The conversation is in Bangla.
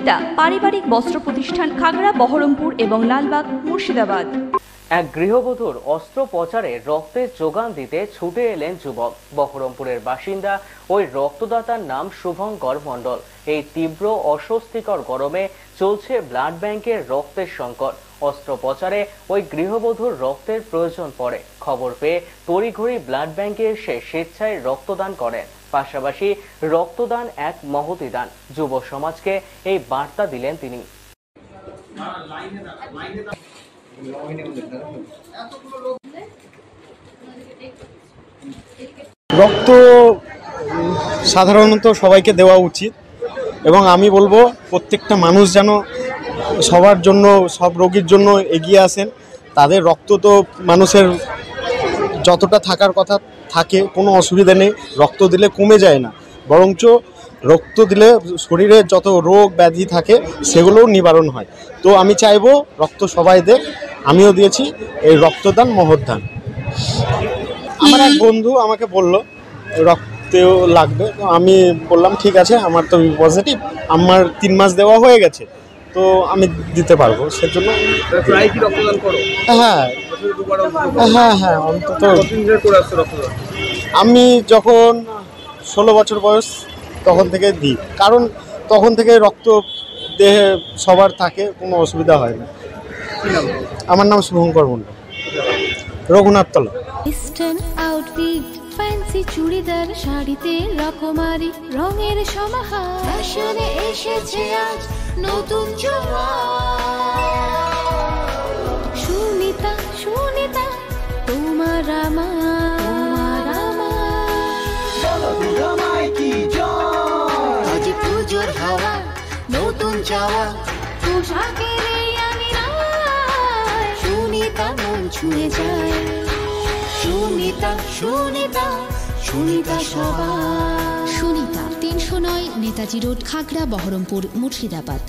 সুনিতা পারিবারিক বস্ত্র প্রতিষ্ঠান, খাগড়া, বহরমপুর এবং লালবাগ, মুর্শিদাবাদ। এক গৃহবধূর অস্ত্রোপচারে রক্তের যোগান দিতে ছুটে এলেন যুবক। বহরমপুরের বাসিন্দা ওই রক্তদাতার নাম শুভঙ্কর মণ্ডল। এই তীব্র অস্বস্তিকর গরমে চলছে ব্লাড ব্যাংকের রক্তের সংকট। অস্ত্রোপচারে ওই গৃহবধূর রক্তের প্রয়োজন পড়ে। খবর পেয়ে তড়িঘড়ি ব্লাড ব্যাংকে এসে স্বেচ্ছায় রক্তদান করেন। পাশাপাশি রক্তদান এক মহতী দান। যুব সমাজকে এই বার্তা দিলেন তিনি। রক্ত সাধারণত সবাইকে দেওয়া উচিত এবং আমি বলবো প্রত্যেকটা মানুষ যেন সবার জন্য, সব রোগীর জন্য এগিয়ে আসেন। তাদের রক্ত তো মানুষের যতটা থাকার কথা থাকে, কোনো অসুবিধা নেই। রক্ত দিলে কমে যায় না, বরঞ্চ রক্ত দিলে শরীরে যত রোগ ব্যাধি থাকে সেগুলোও নিবারণ হয়। তো আমি চাইবো রক্ত সবাই দেখ, আমিও দিয়েছি। এই রক্তদান মহৎদান। আমার এক বন্ধু আমাকে বললো রক্তেও লাগবে, তো আমি বললাম ঠিক আছে, আমার তো পজিটিভ, আমার 3 মাস দেওয়া হয়ে গেছে, তো আমি দিতে পারবো। সেজন্য হ্যাঁ হ্যাঁ হ্যাঁ অন্তত আমি যখন 16 বছর বয়স তখন থেকে দিই, কারণ তখন থেকে রক্ত দেহে সবার থাকে, কোনো অসুবিধা হয় না। আমার নাম শুভঙ্কর মণ্ডল, রঘুনাথতলা। ইস্টার্ন আউটফিট, ফ্যান্সি চুড়িদার, শাড়িতে রকমারি রঙের সমাহার, ফ্যাশনে এসেছে আজ নতুন সুনিতা, সুনিতা তোমার আমার আজ পুজোর হাওয়া, নতুন চাওয়া পোশাকের আমি সুনিতা মন ছুঁয়ে যায়। সুনিতা, সুনিতা, সুনিতা সবার। সুনিতা 309 নেতাজি রোড, খাগড়া, বহরমপুর, মুর্শিদাবাদ।